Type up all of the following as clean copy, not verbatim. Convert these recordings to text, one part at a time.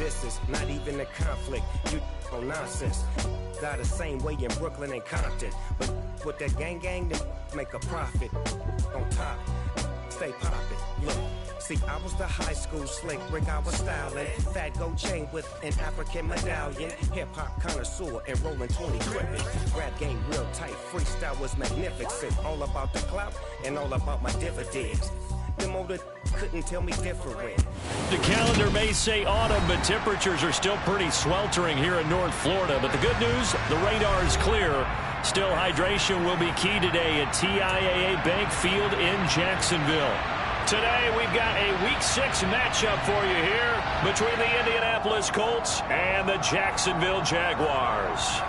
This is not even a conflict. You on nonsense. Got the same way in Brooklyn and Compton. But with that gang, they make a profit. On top, stay poppin'. Look. See, I was the high school slick Rick, I was styling. Fat gold chain with an African medallion. Hip-hop connoisseur and rolling 20 equipment. Rap game real tight, freestyle was magnificent. All about the clout and all about my dividends. Them older couldn't tell me different. The calendar may say autumn, but temperatures are still pretty sweltering here in North Florida. But the good news, the radar is clear. Still, hydration will be key today at TIAA Bank Field in Jacksonville. Today, we've got a Week 6 matchup for you here between the Indianapolis Colts and the Jacksonville Jaguars.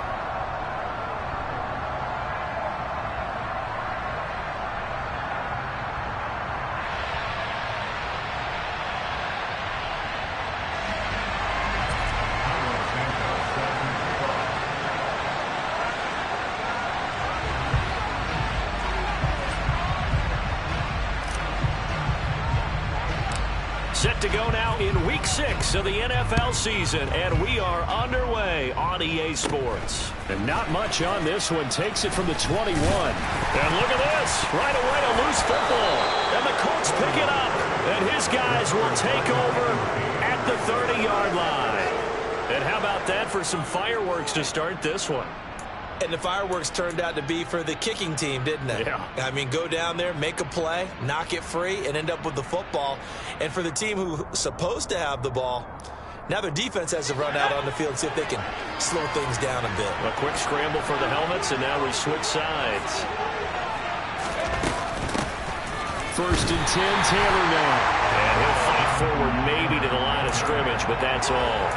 Set to go now in Week 6 of the NFL season, and we are underway on EA Sports. And not much on this one. Takes it from the 21. And look at this. Right away, a loose football. And the Colts pick it up. And his guys will take over at the 30-yard line. And how about that for some fireworks to start this one? And the fireworks turned out to be for the kicking team, didn't they? Yeah. I mean, go down there, make a play, knock it free, and end up with the football. And for the team who's supposed to have the ball, now their defense has to run out on the field and see if they can slow things down a bit. A quick scramble for the helmets, and now we switch sides. First and 10, Taylor now. And he'll fight forward maybe to the line of scrimmage, but that's all.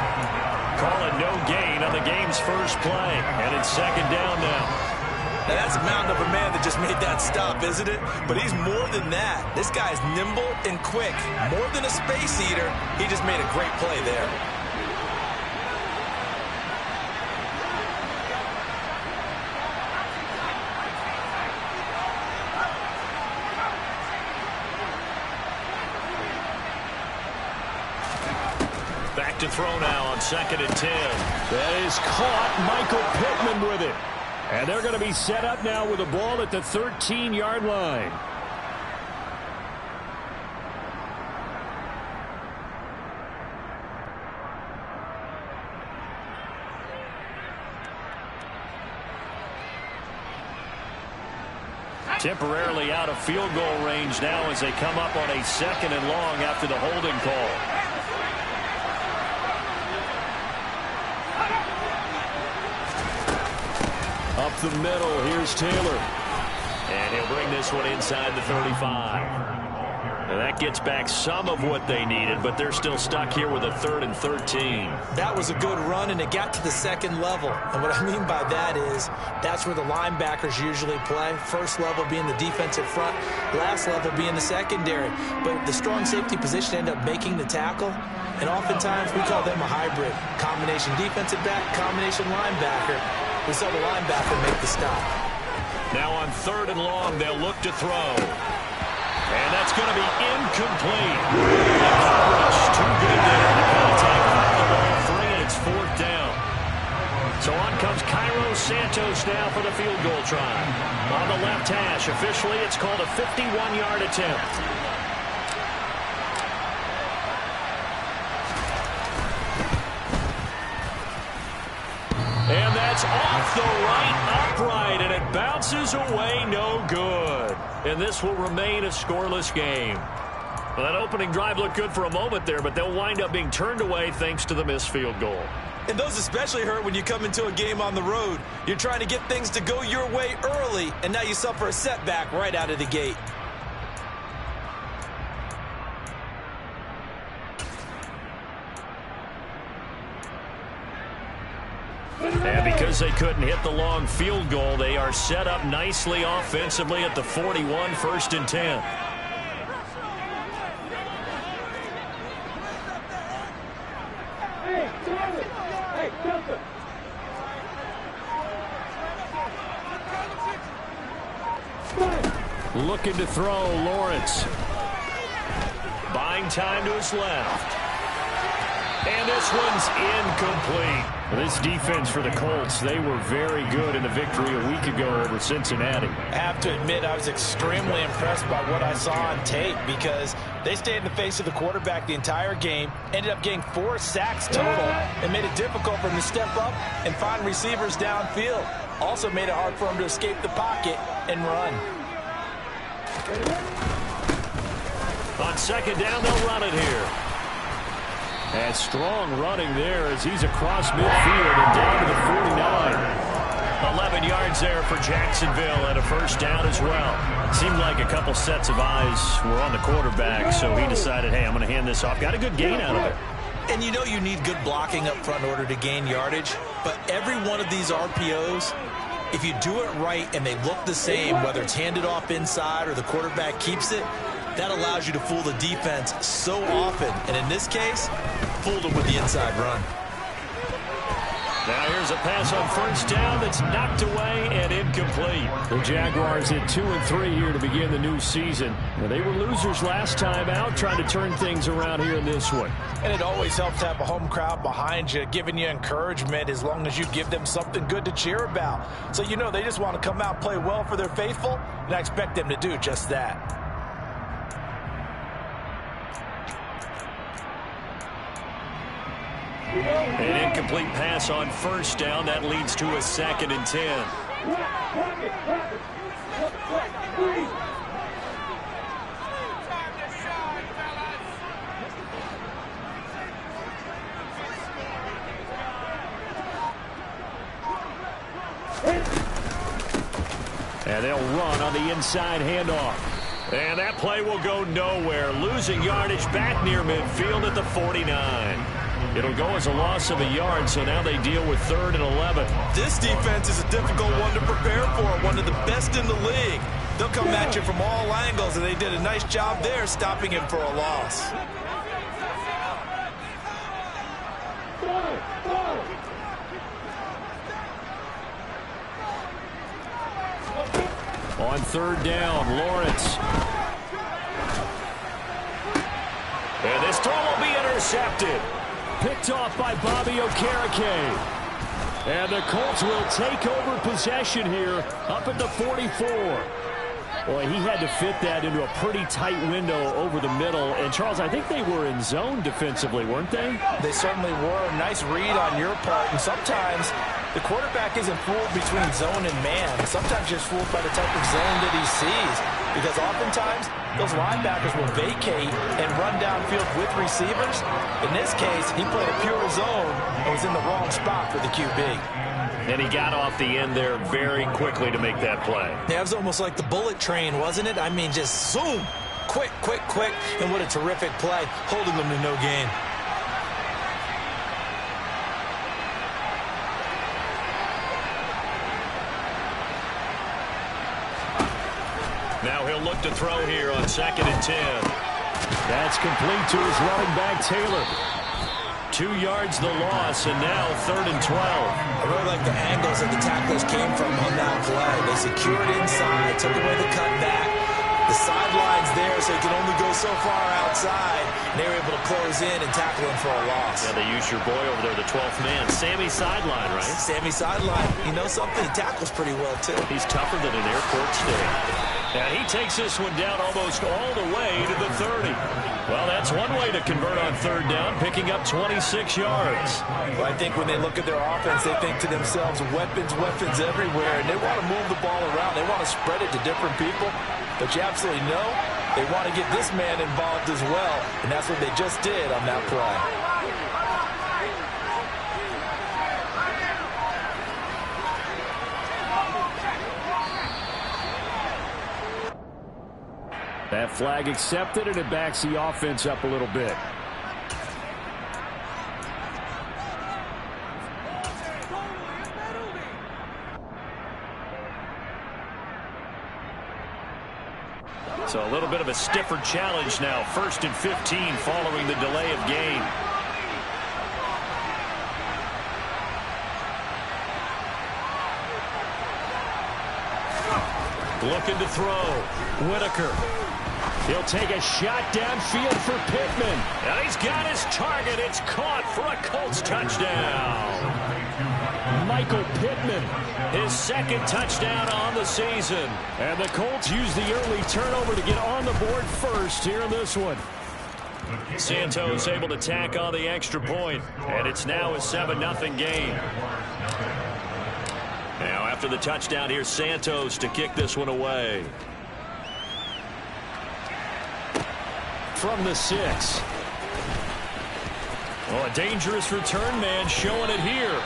Call it no gain on the game's first play. And it's second down now. Now that's a mountain of a man that just made that stop, isn't it? But he's more than that. This guy's nimble and quick. More than a space eater, he just made a great play there. Back to throw now on second and 10. That is caught. Michael Pittman with it. And they're going to be set up now with the ball at the 13-yard line. Temporarily out of field goal range now as they come up on a second and long after the holding call. Up the middle, here's Taylor. And he'll bring this one inside the 35. And that gets back some of what they needed, but they're still stuck here with a 3rd and 13. That was a good run, and it got to the second level. And what I mean by that is that's where the linebackers usually play. First level being the defensive front, last level being the secondary. But the strong safety position ended up making the tackle. And oftentimes we call them a hybrid. Combination defensive back, combination linebacker. We saw the linebacker make the stop. Now on 3rd and long, they'll look to throw. And that's going to be incomplete. The coverage too good there. The contact caught the ball free, and it's 4th down. So on comes Cairo Santos now for the field goal try. On the left hash, officially it's called a 51-yard attempt. And that's off the right upright, and it bounces away no good. And this will remain a scoreless game. Well, that opening drive looked good for a moment there, but they'll wind up being turned away thanks to the missed field goal. And those especially hurt when you come into a game on the road. You're trying to get things to go your way early, and now you suffer a setback right out of the gate. And because they couldn't hit the long field goal, they are set up nicely offensively at the 41, 1st and 10. Looking to throw, Lawrence. Buying time to his left. And this this one's incomplete. This defense for the Colts, they were very good in the victory a week ago over Cincinnati. I have to admit, I was extremely impressed by what I saw on tape because they stayed in the face of the quarterback the entire game, ended up getting 4 sacks total, and made it difficult for him to step up and find receivers downfield. Also made it hard for him to escape the pocket and run. On second down, they'll run it here. And strong running there as he's across midfield and down to the 49. 11 yards there for Jacksonville and a first down as well. Seemed like a couple sets of eyes were on the quarterback, so he decided, hey, I'm going to hand this off. Got a good gain out of it. And you know you need good blocking up front in order to gain yardage, but every one of these RPOs, if you do it right and they look the same, whether it's handed off inside or the quarterback keeps it, that allows you to fool the defense so often. And in this case, fooled them with the inside run. Now here's a pass on first down that's knocked away and incomplete. The Jaguars at 2-3 here to begin the new season. Now, they were losers last time out, trying to turn things around here in this one. And it always helps to have a home crowd behind you, giving you encouragement as long as you give them something good to cheer about. So you know they just want to come out and play well for their faithful, and I expect them to do just that. An incomplete pass on first down. That leads to a 2nd and 10. And they'll run on the inside handoff. And that play will go nowhere. Losing yardage back near midfield at the 49. It'll go as a loss of a yard, so now they deal with 3rd and 11. This defense is a difficult one to prepare for, one of the best in the league. They'll come at you from all angles, and they did a nice job there stopping him for a loss. On 3rd down, Lawrence. And this throw will be intercepted. Picked off by Bobby Okereke. And the Colts will take over possession here up at the 44. Boy, he had to fit that into a pretty tight window over the middle. And, Charles, I think they were in zone defensively, weren't they? They certainly were. Nice read on your part. And sometimes the quarterback isn't fooled between zone and man. Sometimes just fooled by the type of zone that he sees. Because oftentimes, those linebackers will vacate and run downfield with receivers. In this case, he played a pure zone and was in the wrong spot for the QB. And he got off the end there very quickly to make that play. Yeah, it was almost like the bullet train, wasn't it? I mean, just zoom. Quick, quick, quick. And what a terrific play, holding them to no gain. Now he'll look to throw here on 2nd and 10. That's complete to his running back, Taylor. 2 yards the loss, and now 3rd and 12. I really like the angles that the tacklers came from on that play. They secured inside, took away the cutback. The sideline's there, so he can only go so far outside. And they were able to close in and tackle him for a loss. Yeah, they used your boy over there, the 12th man. Sammy Sideline, right? Sammy Sideline. You know something? He tackles pretty well, too. He's tougher than an airport stay. And he takes this one down almost all the way to the 30. Well, that's one way to convert on 3rd down, picking up 26 yards. Well, I think when they look at their offense, they think to themselves, weapons, weapons everywhere, and they want to move the ball around. They want to spread it to different people. But you absolutely know they want to get this man involved as well, and that's what they just did on that play. That flag accepted, and it backs the offense up a little bit. So a little bit of a stiffer challenge now. 1st and 15 following the delay of game. Looking to throw. Whitaker. He'll take a shot downfield for Pittman. And he's got his target. It's caught for a Colts touchdown. Michael Pittman, his second touchdown on the season. And the Colts use the early turnover to get on the board first here in this one. Santos able to tack on the extra point, and it's now a 7-0 game. Now after the touchdown, here's Santos to kick this one away. From the 6. Oh, a dangerous return man showing it here.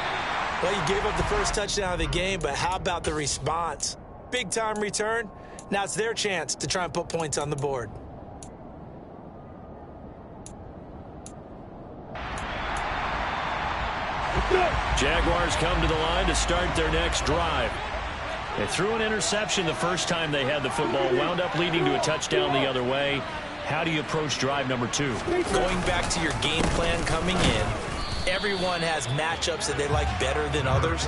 Well, you gave up the first touchdown of the game, but how about the response? Big-time return. Now it's their chance to try and put points on the board. Jaguars come to the line to start their next drive. They threw an interception the first time they had the football, wound up leading to a touchdown the other way. How do you approach drive number 2? Going back to your game plan coming in, everyone has matchups that they like better than others,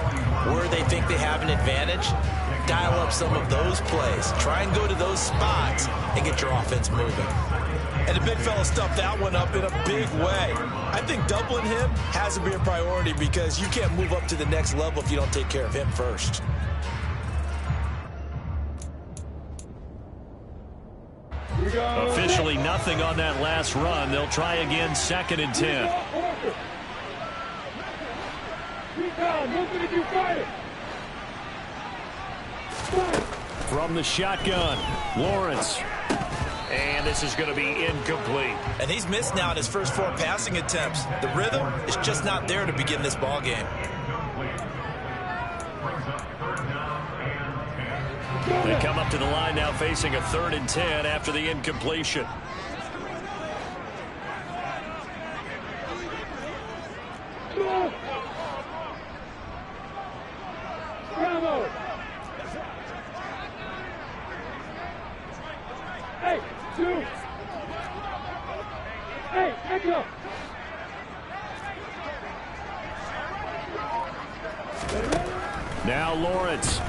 where they think they have an advantage. Dial up some of those plays. Try and go to those spots and get your offense moving. And the big fella stuffed that one up in a big way. I think doubling him has to be a priority because you can't move up to the next level if you don't take care of him first. Officially nothing on that last run. They'll try again, 2nd and 10. From the shotgun, Lawrence. And this is going to be incomplete. And he's missed now in his first 4 passing attempts. The rhythm is just not there to begin this ball game. They come up to the line now facing a 3rd and 10 after the incompletion. Bravo! Hey, 2. Hey, echo! Now Lawrence.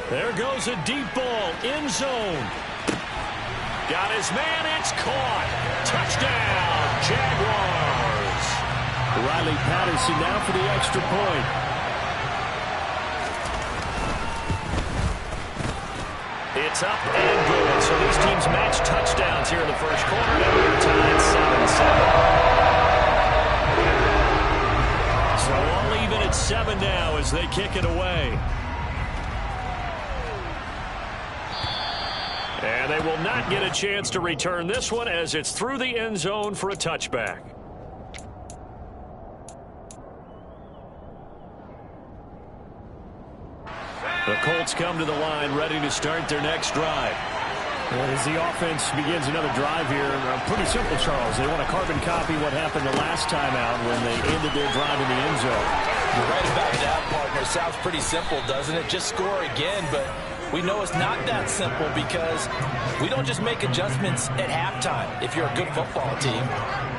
There goes a deep ball, end zone. Got his man, it's caught. Touchdown, Jaguars. Riley Patterson now for the extra point. It's up and good. So these teams match touchdowns here in the first quarter. Now we're tied 7-7. So all even at 7 now as they kick it away. And they will not get a chance to return this one as it's through the end zone for a touchback. The Colts come to the line ready to start their next drive. Well, as the offense begins another drive here, pretty simple, Charles. They want to carbon copy what happened the last time out when they ended their drive in the end zone. You're right about that, partner. Sounds pretty simple, doesn't it? Just score again, but we know it's not that simple because we don't just make adjustments at halftime if you're a good football team.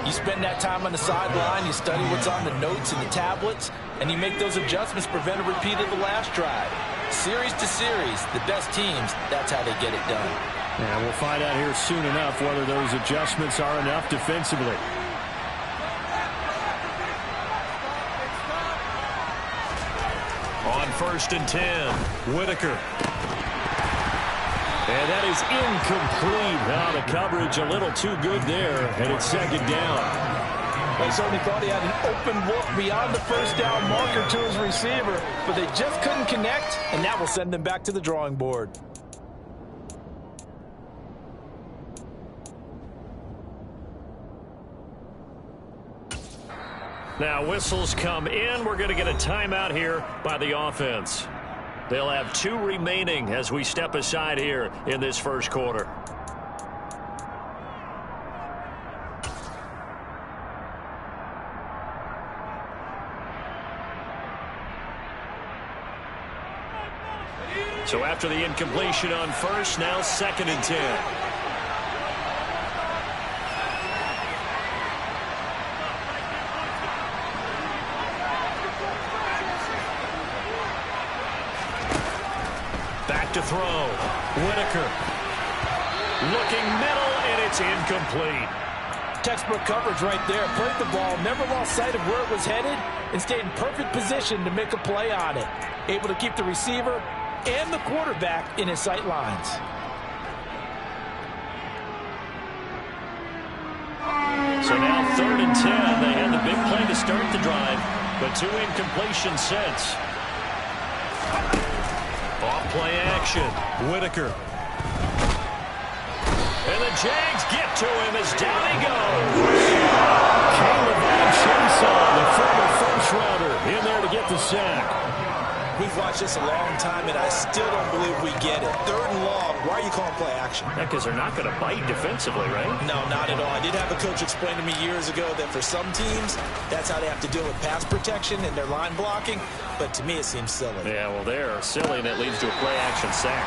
You spend that time on the sideline, you study what's on the notes and the tablets, and you make those adjustments, prevent a repeat of the last drive. Series to series, the best teams, that's how they get it done. And we'll find out here soon enough whether those adjustments are enough defensively. On 1st and 10, Whitaker. And that is incomplete. Now the coverage a little too good there, and it's 2nd down. They certainly thought he had an open look beyond the first down marker to his receiver, but they just couldn't connect, and that will send them back to the drawing board. Now whistles come in. We're going to get a timeout here by the offense. They'll have 2 remaining as we step aside here in this first quarter. So after the incompletion on 1st, now 2nd and 10. Back to throw. Whitaker. Looking middle, and it's incomplete. Textbook coverage right there. Played the ball, never lost sight of where it was headed, and stayed in perfect position to make a play on it. Able to keep the receiver and the quarterback in his sight lines. So now 3rd and 10. They had the big play to start the drive, but 2 incompletions since. Off play action. Whitaker. And the Jags get to him as down he goes. Caleb Chainsaw, the former first-rounder, in there to get the sack. We've watched this a long time, and I still don't believe we get it. 3rd and long. Why are you calling play action? Because they're not going to bite defensively, right? No, not at all. I did have a coach explain to me years ago that for some teams, that's how they have to deal with pass protection and their line blocking. But to me, it seems silly. Yeah, well, they're silly, and it leads to a play action sack.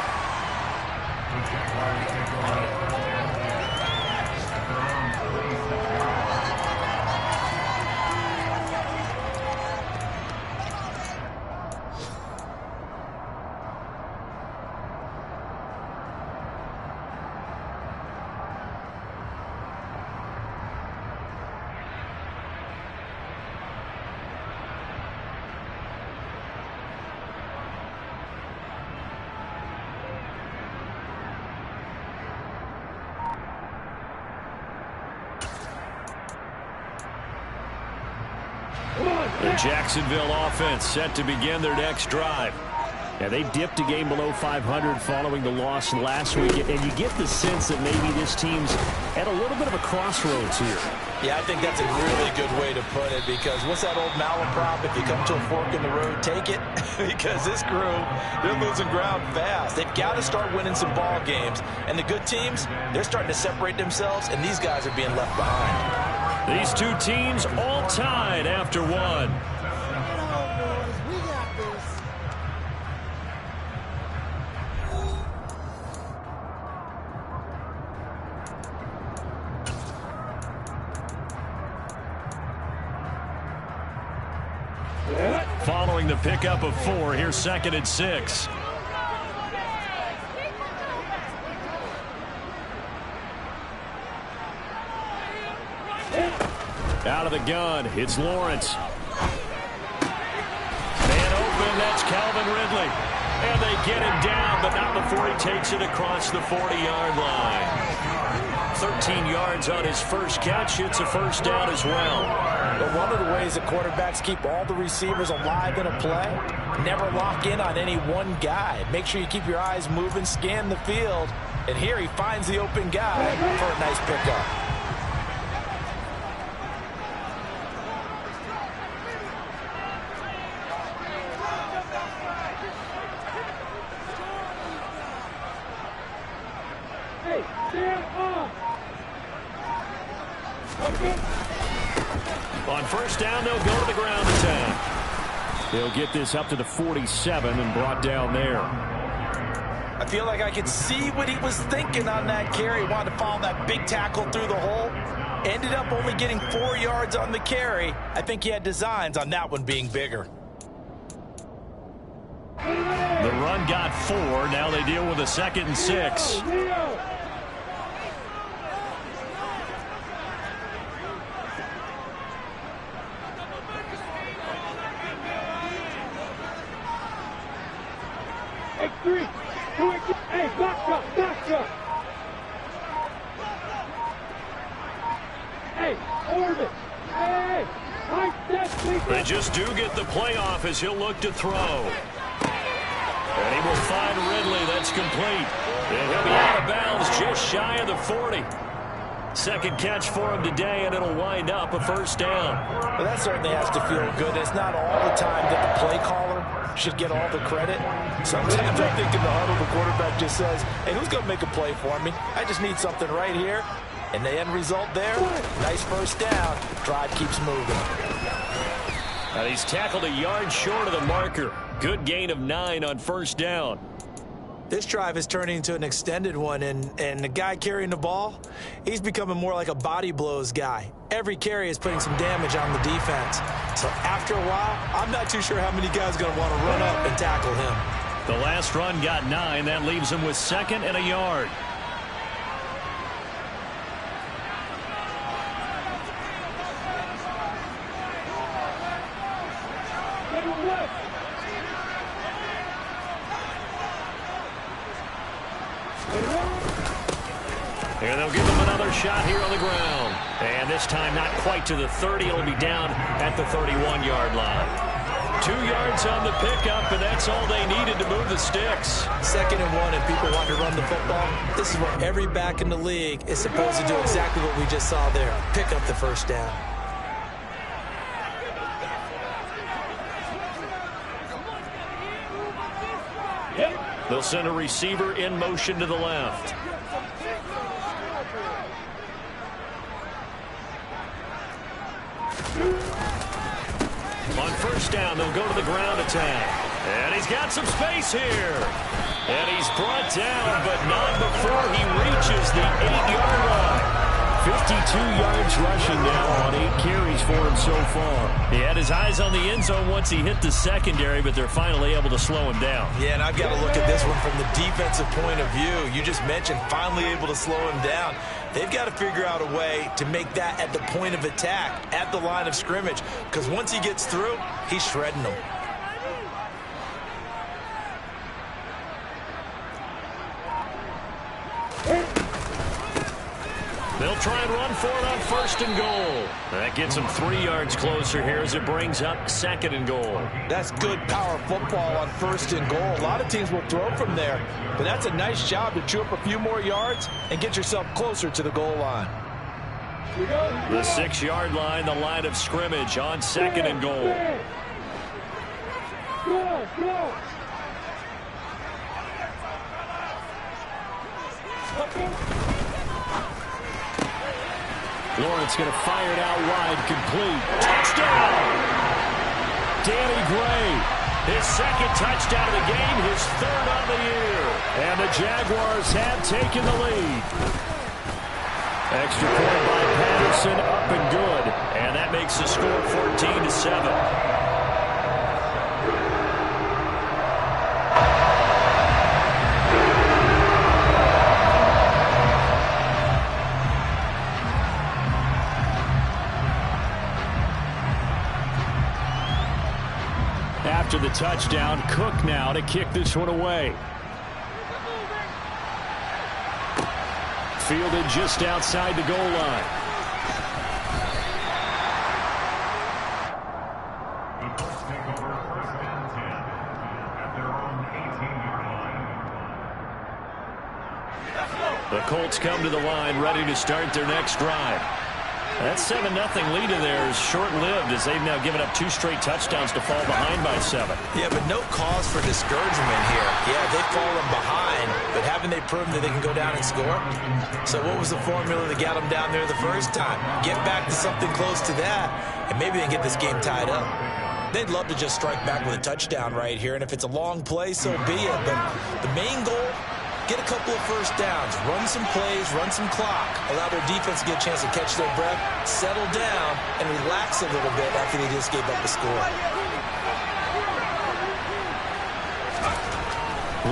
The Jacksonville offense set to begin their next drive. Yeah, they dipped a game below 500 following the loss last week, and you get the sense that maybe this team's at a little bit of a crossroads here. Yeah, I think that's a really good way to put it, because what's that old malaprop? If you come to a fork in the road, take it. Because this crew, they're losing ground fast. They've got to start winning some ball games. And the good teams, they're starting to separate themselves, and these guys are being left behind. These two teams all tied after one. Following the pickup of 4, here's 2nd and 6. Out of the gun, it's Lawrence. Man open, that's Calvin Ridley. And they get him down, but not before he takes it across the 40-yard line. 13 yards on his first catch. It's a first down as well. But one of the ways that quarterbacks keep all the receivers alive in a play, never lock in on any one guy. Make sure you keep your eyes moving, scan the field. And here he finds the open guy for a nice pickup. On first down, they'll go to the ground attack. They'll get this up to the 47 and brought down there. I feel like I could see what he was thinking on that carry. He wanted to follow that big tackle through the hole. Ended up only getting 4 yards on the carry. I think he had designs on that one being bigger. The run got 4. Now they deal with a 2nd and 6. They just do get the playoff as he'll look to throw. And he will find Ridley. That's complete. And he'll be out of bounds just shy of the 40. Second catch for him today, and it'll wind up a first down. Well, that certainly has to feel good. It's not all the time that the play caller should get all the credit. Sometimes I think in the huddle, the quarterback just says, hey, who's going to make a play for me? I just need something right here. And the end result there, nice first down. Drive keeps moving. And he's tackled a yard short of the marker. Good gain of 9 on first down. This drive is turning into an extended one, and the guy carrying the ball, he's becoming more like a body blows guy. Every carry is putting some damage on the defense. So after a while, I'm not too sure how many guys are going to want to run up and tackle him. The last run got 9. That leaves him with 2nd and a yard. left. And they'll give him another shot here on the ground. And this time not quite to the 30. It'll be down at the 31-yard line. 2 yards on the pickup, and that's all they needed to move the sticks. 2nd and 1, and people want to run the football. This is where every back in the league is supposed to do exactly what we just saw there. Pick up the first down. They'll send a receiver in motion to the left. On first down, they'll go to the ground attack. And he's got some space here. And he's brought down, but not before he reaches the 8-yard line. 52 yards rushing now on 8 carries for him so far. He had his eyes on the end zone once he hit the secondary, but they're finally able to slow him down. Yeah, and I've got to look at this one from the defensive point of view. You just mentioned finally able to slow him down. They've got to figure out a way to make that at the point of attack, at the line of scrimmage, because once he gets through, he's shredding them. They'll try and run for it on 1st and goal. That gets them 3 yards closer here as it brings up 2nd and goal. That's good power football on 1st and goal. A lot of teams will throw from there, but that's a nice job to chew up a few more yards and get yourself closer to the goal line. The 6-yard line, the line of scrimmage on 2nd and goal. Go. Lawrence going to fire it out wide, complete. Touchdown! Danny Gray, his 2nd touchdown of the game, his 3rd on the year. And the Jaguars have taken the lead. Extra point by Patterson, up and good. And that makes the score 14-7. After the touchdown, Cook now to kick this one away. Fielded just outside the goal line. The Colts take over 1st and 10 at their own 18-yard line. The Colts come to the line ready to start their next drive. That 7-0 lead in there is short-lived as they've now given up 2 straight touchdowns to fall behind by 7. Yeah, but no cause for discouragement here. Yeah, they've fallen behind, but haven't they proven that they can go down and score? So what was the formula that got them down there the first time? Get back to something close to that, and maybe they can get this game tied up. They'd love to just strike back with a touchdown right here, and if it's a long play, so be it. But the main goal, get a couple of first downs, run some plays, run some clock, allow their defense to get a chance to catch their breath, settle down, and relax a little bit after they just gave up the score.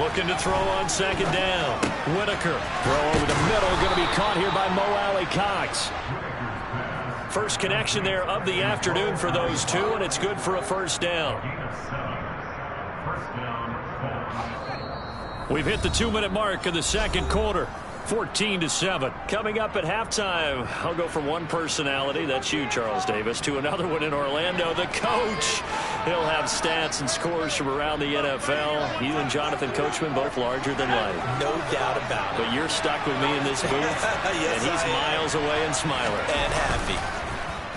Looking to throw on 2nd down. Whitaker, throw over the middle, going to be caught here by Mo Alley-Cox. First connection there of the afternoon for those two, and it's good for a 1st down. We've hit the 2-minute mark of the 2nd quarter. 14-7. Coming up at halftime, I'll go from one personality, that's you, Charles Davis, to another one in Orlando, the coach. He'll have stats and scores from around the NFL. You and Jonathan Coachman, both larger than life. No doubt about it. But you're stuck with me in this booth, yes, and he's miles away and smiling. And happy.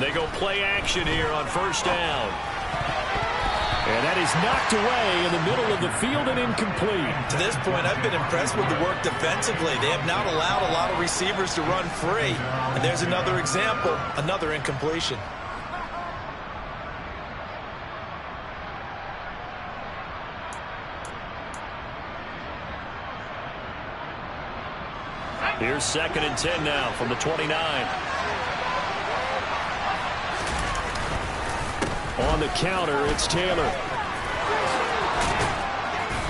They go play action here on 1st down. And that is knocked away in the middle of the field and incomplete. To this point, I've been impressed with the work defensively. They have not allowed a lot of receivers to run free. And there's another example, another incompletion. Here's 2nd and 10 now from the 29. On the counter, it's Taylor.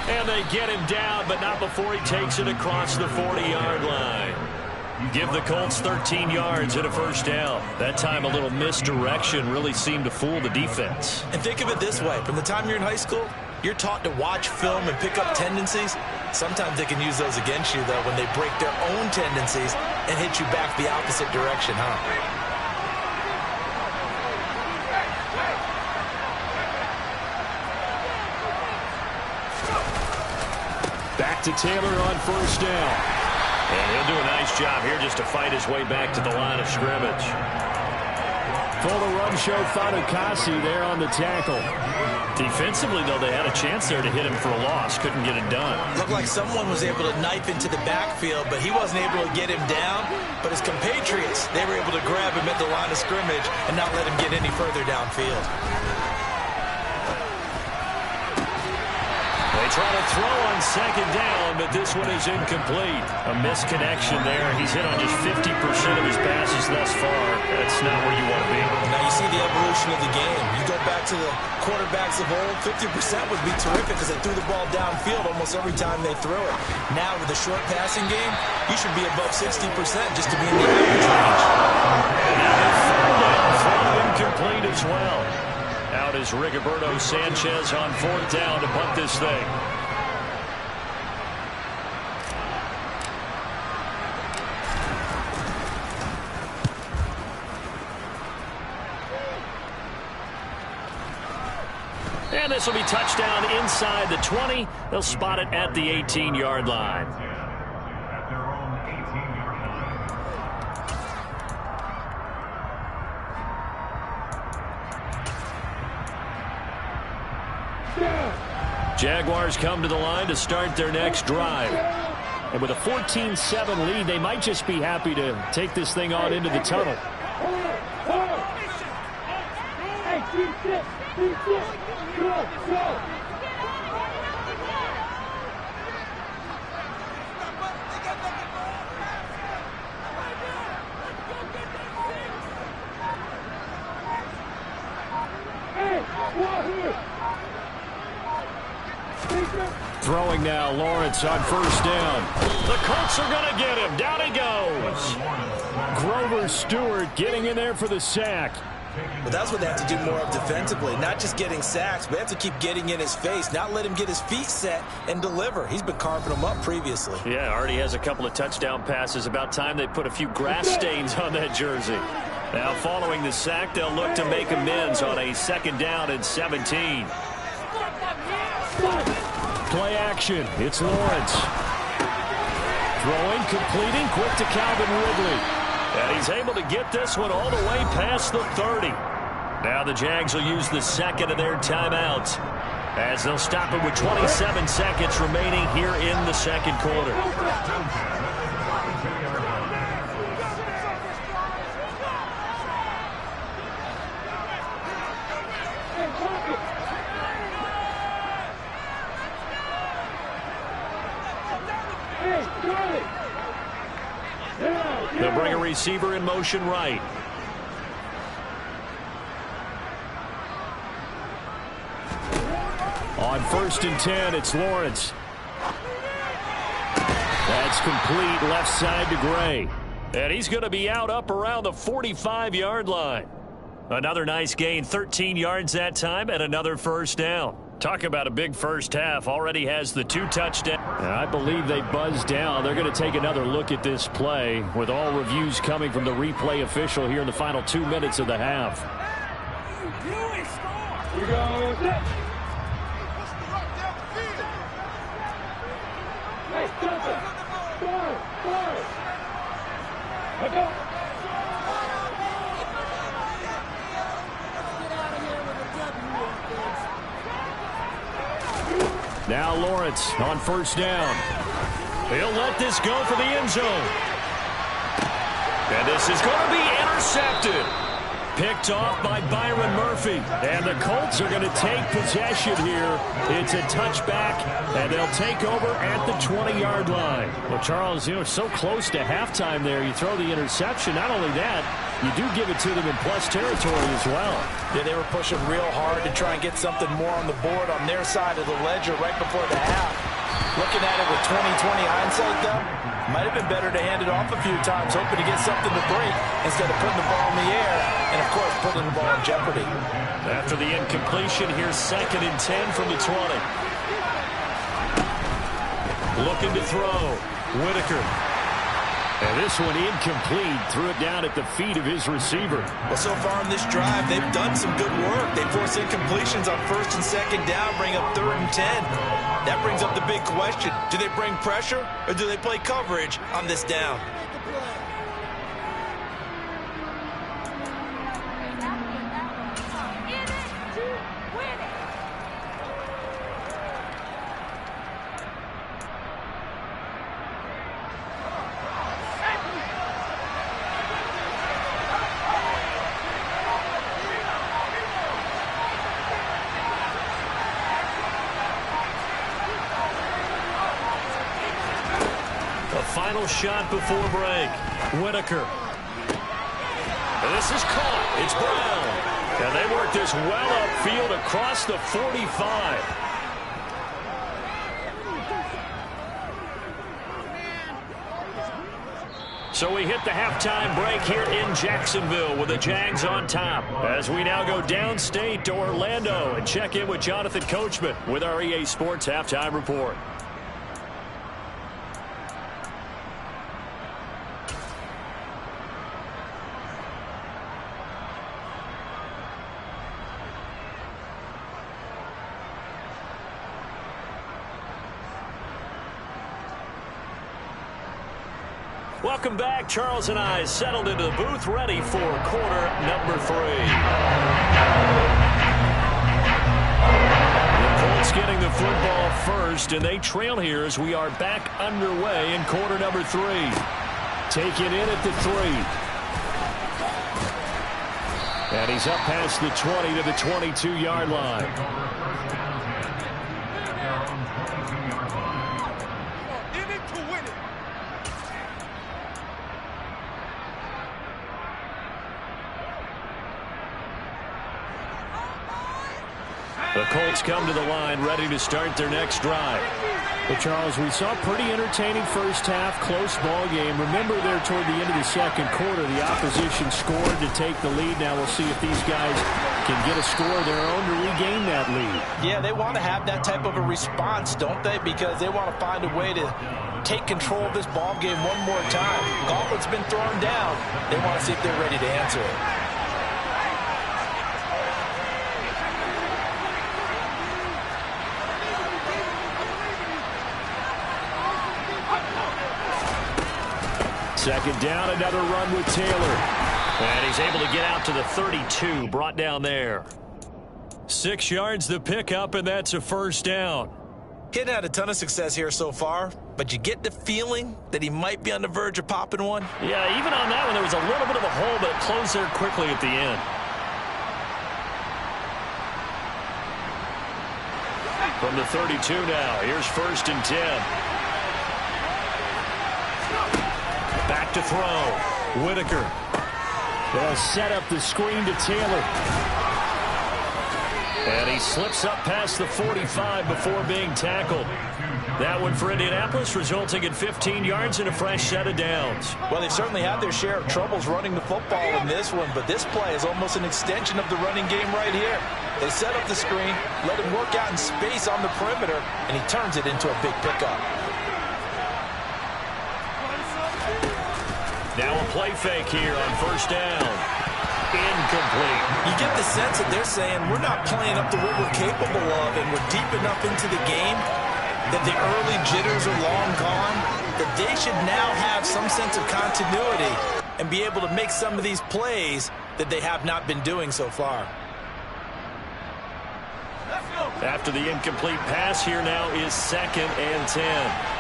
And they get him down, but not before he takes it across the 40-yard line. give the Colts 13 yards and a first down. That time a little misdirection really seemed to fool the defense. And think of it this way. From the time you're in high school, you're taught to watch film and pick up tendencies. Sometimes they can use those against you, though, when they break their own tendencies and hit you back the opposite direction, huh? Back to Taylor on first down. And he'll do a nice job here just to fight his way back to the line of scrimmage. Full to run show Fatukasi there on the tackle. Defensively, though, they had a chance there to hit him for a loss. Couldn't get it done. Looked like someone was able to knife into the backfield, but he wasn't able to get him down. But his compatriots, they were able to grab him at the line of scrimmage and not let him get any further downfield. They try to throw on second down, but this one is incomplete. A misconnection there. He's hit on just 50% of his passes thus far. That's not where you want to be. Now you see the evolution of the game. You go back to the quarterbacks of old, 50% would be terrific because they threw the ball downfield almost every time they threw it. Now with the short passing game, you should be above 60% just to be in the average range. Third down, throw incomplete as well. Out is Rigoberto Sanchez on fourth down to punt this thing. And this will be touchdown inside the 20. They'll spot it at the 18-yard line. At their own 18-yard line. Jaguars come to the line to start their next drive. And with a 14-7 lead, they might just be happy to take this thing on into the tunnel. Throwing now, Lawrence on first down. The Colts are going to get him. Down he goes. Grover Stewart getting in there for the sack. But that's what they have to do more of defensively, not just getting sacks, but they have to keep getting in his face, not let him get his feet set and deliver. He's been carving them up previously. Yeah, already has a couple of touchdown passes. About time they put a few grass stains on that jersey. Now following the sack, they'll look to make amends on a second down and 17. Play action. It's Lawrence. Throwing, completing, quick to Calvin Ridley. And he's able to get this one all the way past the 30. Now the Jags will use the second of their timeouts as they'll stop it with 27 seconds remaining here in the second quarter. They'll bring a receiver in motion right. On first and 10, it's Lawrence. That's complete left side to Gray. And he's going to be out up around the 45-yard line. Another nice gain, 13 yards that time, and another first down. Talk about a big first half. Already has the 2 touchdowns. I believe they buzzed down. They're going to take another look at this play with all reviews coming from the replay official here in the final 2 minutes of the half. Here goes it. Hey, Johnson. Forward. Let's go. Now Lawrence on first down. He'll let this go for the end zone. And this is going to be intercepted. Picked off by Byron Murphy. And the Colts are going to take possession here. It's a touchback, and they'll take over at the 20-yard line. Well, Charles, so close to halftime there. You throw the interception. Not only that, you do give it to them in plus territory as well. Yeah, they were pushing real hard to try and get something more on the board on their side of the ledger right before the half. Looking at it with 20/20 hindsight, though, Might have been better to hand it off a few times, hoping to get something to break instead of putting the ball in the air and, of course, putting the ball in jeopardy. After the incompletion, here's 2nd and 10 from the 20. Looking to throw. Whitaker. And this one incomplete. Threw it down at the feet of his receiver. Well, so far in this drive, they've done some good work. They force incompletions on 1st and 2nd down, bring up 3rd and 10. That brings up the big question. Do they bring pressure or do they play coverage on this down? Final shot before break. Whitaker. And this is caught. It's Brown. And they work this well upfield across the 45. So we hit the halftime break here in Jacksonville with the Jags on top. As we now go downstate to Orlando and check in with Jonathan Coachman with our EA Sports Halftime Report. Welcome back. Charles and I settled into the booth, ready for quarter number 3. The Colts getting the football first, and they trail here as we are back underway in quarter number 3. Taken in at the 3. And he's up past the 20 to the 22-yard line. The Colts come to the line, ready to start their next drive. Well, Charles, we saw a pretty entertaining first half, close ball game. Remember there toward the end of the second quarter, the opposition scored to take the lead. Now we'll see if these guys can get a score of their own to regain that lead. Yeah, they want to have that type of a response, don't they? Because they want to find a way to take control of this ball game one more time. Gauntlet's been thrown down. They want to see if they're ready to answer it. Second down, another run with Taylor. And he's able to get out to the 32, brought down there. 6 yards the pickup, and that's a first down. He hadn't had a ton of success here so far, but you get the feeling that he might be on the verge of popping one. Yeah, even on that one, there was a little bit of a hole, but it closed there quickly at the end. From the 32 now, here's 1st and 10. Back to throw. Whitaker. They'll set up the screen to Taylor. And he slips up past the 45 before being tackled. That one for Indianapolis, resulting in 15 yards and a fresh set of downs. Well, they've certainly had their share of troubles running the football in this one, but this play is almost an extension of the running game right here. They set up the screen, let him work out in space on the perimeter, and he turns it into a big pickup. Now a play fake here on 1st down. Incomplete. You get the sense that they're saying we're not playing up to what we're capable of, and we're deep enough into the game that the early jitters are long gone, that they should now have some sense of continuity and be able to make some of these plays that they have not been doing so far. After the incomplete pass, here now is 2nd and 10.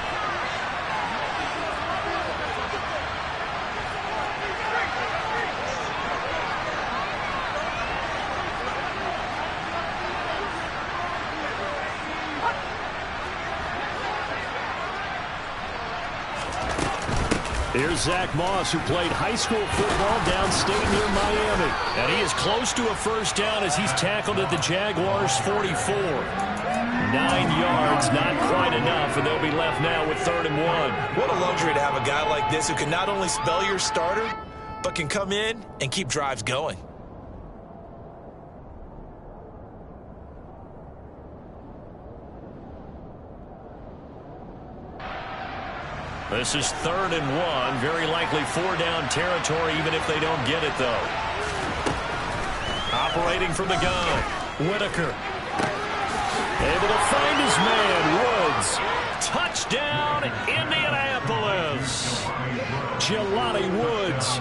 Here's Zach Moss, who played high school football downstate near Miami. And he is close to a first down as he's tackled at the Jaguars' 44. 9 yards, not quite enough, and they'll be left now with 3rd and 1. What a luxury to have a guy like this who can not only spell your starter, but can come in and keep drives going. This is 3rd and 1. Very likely 4-down territory, even if they don't get it, though. Operating from the gun, Whitaker. Able to find his man, Woods. Touchdown, Indianapolis. Jelani Woods,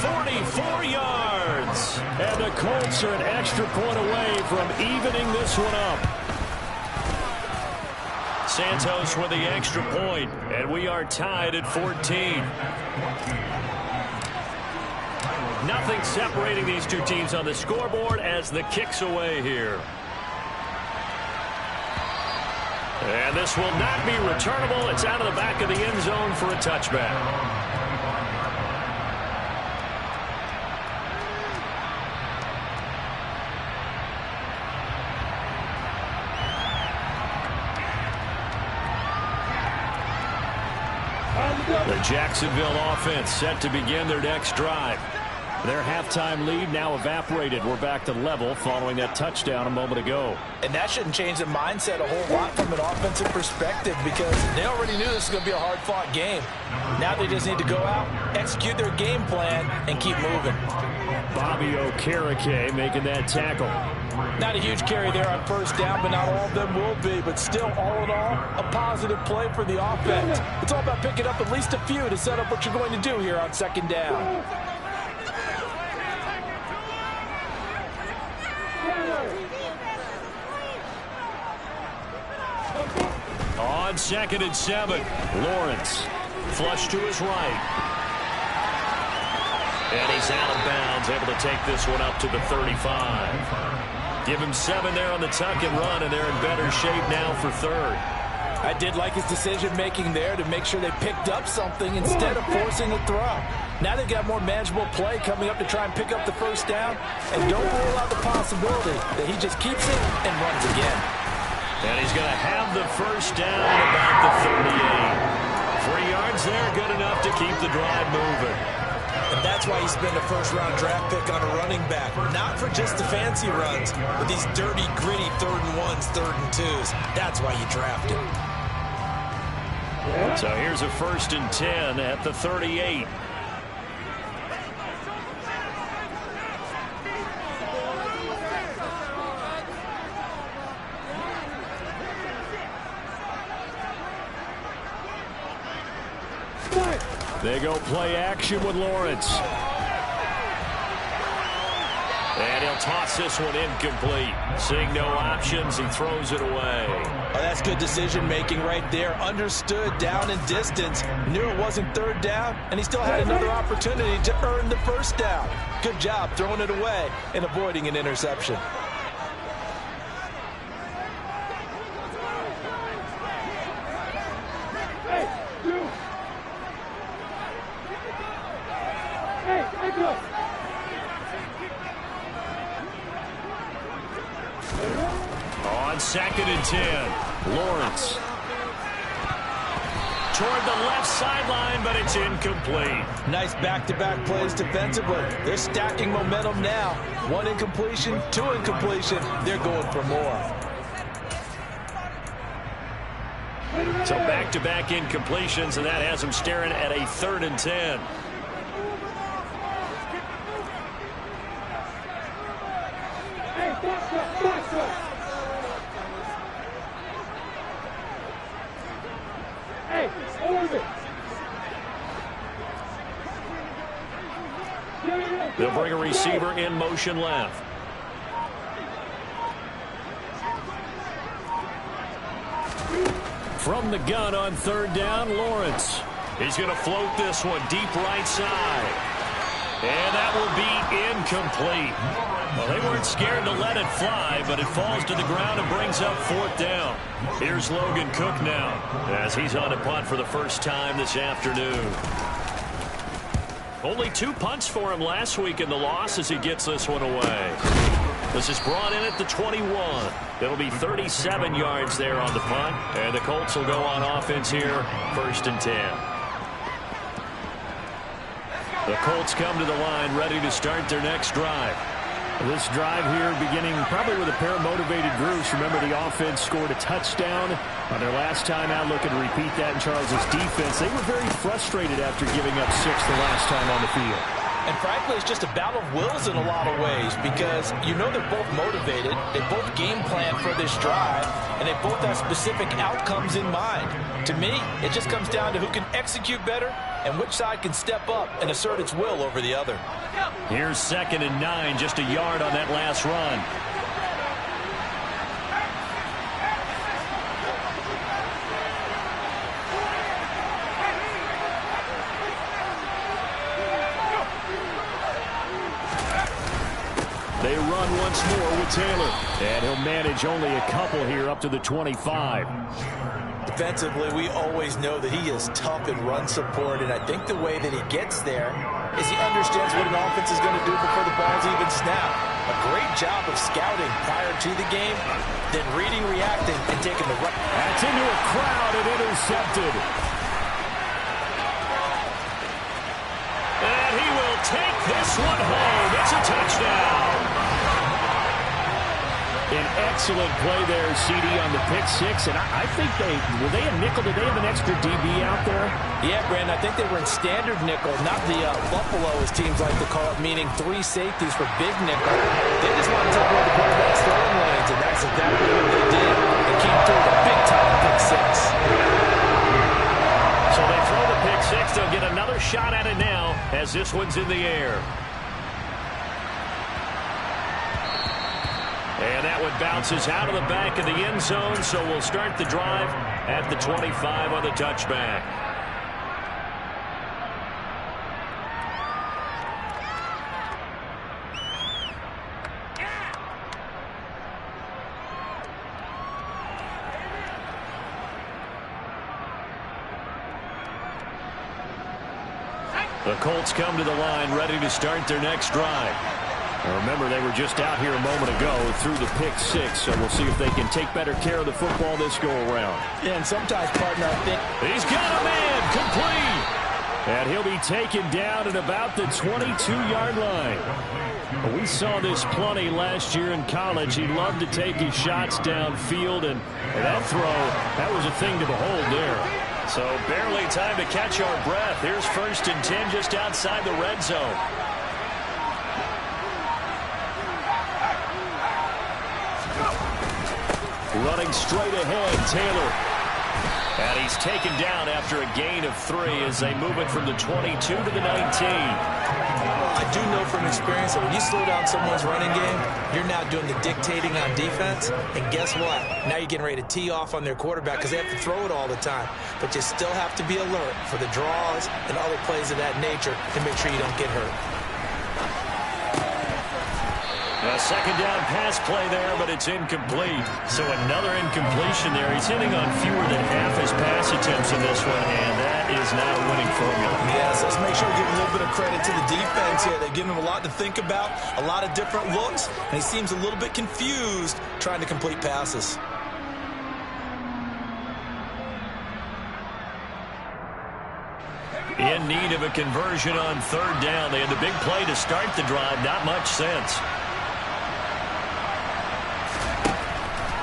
44 yards. And the Colts are an extra point away from evening this one up. Santos with the extra point, and we are tied at 14. Nothing separating these two teams on the scoreboard as the kick's away here. And this will not be returnable. It's out of the back of the end zone for a touchback. The Jacksonville offense set to begin their next drive. Their halftime lead now evaporated. We're back to level following that touchdown a moment ago. And that shouldn't change the mindset a whole lot from an offensive perspective because they already knew this was going to be a hard-fought game. Now they just need to go out, execute their game plan, and keep moving. Bobby Okereke making that tackle. Not a huge carry there on 1st down, but not all of them will be. But still, all in all, a positive play for the offense. It's all about picking up at least a few to set up what you're going to do here on 2nd down. On 2nd and 7, Lawrence. Flush to his right. And he's out of bounds, able to take this one up to the 35. Give him 7 there on the tuck and run, and they're in better shape now for 3rd. I did like his decision-making there to make sure they picked up something instead of forcing a throw. Now they've got more manageable play coming up to try and pick up the 1st down, and don't rule out the possibility that he just keeps it and runs again. And he's going to have the 1st down at about the 38. 3 yards there, good enough to keep the drive moving. And that's why you spend a 1st-round draft pick on a running back. Not for just the fancy runs, but these dirty, gritty 3rd and 1s, 3rd and 2s. That's why you draft him. So here's a 1st and 10 at the 38. They go play action with Lawrence. And he'll toss this one incomplete. Seeing no options, he throws it away. Oh, that's good decision-making right there. Understood down and distance. Knew it wasn't 3rd down, and he still had another opportunity to earn the 1st down. Good job throwing it away and avoiding an interception. On 2nd and 10, Lawrence. Toward the left sideline, but it's incomplete. Nice back-to-back plays defensively. They're stacking momentum now. 1 incompletion, 2 incompletion. They're going for more. So back-to-back incompletions, and that has them staring at a 3rd and 10. They'll bring a receiver in motion left. From the gun on 3rd down, Lawrence. He's going to float this one deep right side. And that will be incomplete. Well, they weren't scared to let it fly, but it falls to the ground and brings up 4th down. Here's Logan Cook now as he's on a punt for the first time this afternoon. Only 2 punts for him last week in the loss as he gets this one away. This is brought in at the 21. It'll be 37 yards there on the punt. And the Colts will go on offense here, 1st and 10. The Colts come to the line ready to start their next drive. This drive here beginning probably with a pair of motivated groups. Remember, the offense scored a touchdown on their last time out, looking to repeat that in Charles' defense. They were very frustrated after giving up 6 the last time on the field. And frankly, it's just a battle of wills in a lot of ways because you know they're both motivated. They both game plan for this drive, and they both have specific outcomes in mind. To me, it just comes down to who can execute better and which side can step up and assert its will over the other. Here's 2nd and 9, just a yard on that last run. They run once more with Taylor. And he'll manage only a couple here up to the 25. Defensively, we always know that he is tough in run support, and I think the way that he gets there is he understands what an offense is going to do before the ball's even snapped. A great job of scouting prior to the game, then reading, reacting, and taking the right. That's into a crowd and intercepted. And he will take this one home. It's a touchdown. An excellent play there, CD, on the pick 6. And I think were they a nickel? Did they have an extra DB out there? Yeah, Brandon, I think they were in standard nickel, not the Buffalo, as teams like to call it, meaning 3 safeties for big nickel. They just wanted to take away the quarterback's throwing lanes, and that's exactly what they did. They came through the big-time pick 6. So they throw the pick 6. They'll get another shot at it now as this one's in the air. And that one bounces out of the back of the end zone, so we'll start the drive at the 25 on the touchback. The Colts come to the line ready to start their next drive. Now remember, they were just out here a moment ago through the pick 6, so we'll see if they can take better care of the football this go-around. Yeah, and sometimes, partner, I think he's got a man complete. And he'll be taken down at about the 22-yard line. We saw this plenty last year in college. He loved to take his shots downfield, and that throw, that was a thing to behold there. So barely time to catch our breath. Here's 1st and 10 just outside the red zone. Running straight ahead, Taylor. And he's taken down after a gain of 3 as they move it from the 22 to the 19. I do know from experience that when you slow down someone's running game, you're now doing the dictating on defense. And guess what? Now you're getting ready to tee off on their quarterback because they have to throw it all the time. But you still have to be alert for the draws and other plays of that nature to make sure you don't get hurt. A 2nd down pass play there, but it's incomplete. So another incompletion there. He's hitting on fewer than half his pass attempts in this one, and that is not a winning formula. Yes, let's make sure we give a little bit of credit to the defense here. They're giving him a lot to think about, a lot of different looks, and he seems a little bit confused trying to complete passes. In need of a conversion on 3rd down. They had the big play to start the drive. Not much sense.